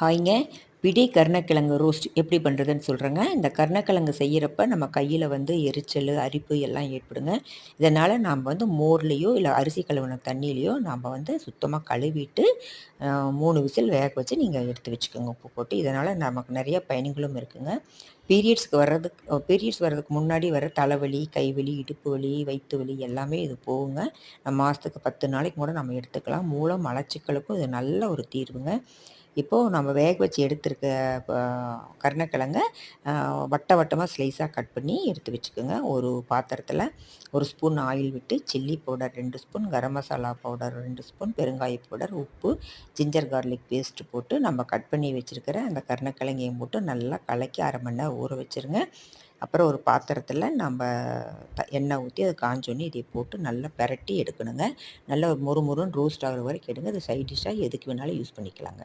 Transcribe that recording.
ஹாய்ங்க. பிடி கருணக்கிழங்கு ரோஸ்ட் எப்படி பண்ணுறதுன்னு சொல்கிறேங்க. இந்த கருணக்கிழங்கு செய்யறப்ப நம்ம கையில வந்து எரிச்சல், அரிப்பு எல்லாம் ஏற்படுங்க. இதனால் நாம் வந்து மோர்லேயோ இல்லை அரிசி கழுவின தண்ணியிலையோ நாம் வந்து சுத்தமாக கழுவிட்டு 3 விசில் வேக வச்சு நீங்கள் எடுத்து வச்சுக்கோங்க உப்பு போட்டு. இதனால் நமக்கு நிறைய பயன்களும் இருக்குங்க. பீரியட்ஸ் வர்றதுக்கு முன்னாடி வர தலைவலி, கைவலி, இடுப்பு வலி, வயிற்று வலி எல்லாமே இது போகுங்க. மாதத்துக்கு 10 நாளைக்கு கூட நம்ம எடுத்துக்கலாம். மூலம் மலச்சிக்கலுக்கும் இது நல்ல ஒரு தீர்வுங்க. இப்போது நம்ம வேக வச்சு எடுத்துருக்க ப கருணக்கிழங்க வட்ட வட்டமாக ஸ்லைஸாக கட் பண்ணி எடுத்து வச்சுக்கோங்க. ஒரு பாத்திரத்தில் 1 ஸ்பூன் ஆயில் விட்டு chilli powder 2 spoon, garam masala powder 2 spoon, பெருங்காய பவுடர், உப்பு, ஜிஞ்சர் கார்லிக் பேஸ்ட்டு போட்டு நம்ம கட் பண்ணி வச்சுருக்கிற அந்த கருணக்கிழங்கையும் போட்டு நல்லா கலக்கி 1/2 மணி நேரம் ஊற வச்சுருங்க. அப்புறம் ஒரு பாத்திரத்தில் நம்ம எண்ணெய் ஊற்றி அது காஞ்சோன்னே இதை போட்டு நல்லா பெரட்டி எடுக்கணுங்க. நல்லா மொறு மொறுன்னு ரோஸ்ட் ஆகிற வரைக்கும் எடுங்க. அது சைட் டிஷ்ஷாக எதுக்கு வேணாலும் யூஸ் பண்ணிக்கலாங்க.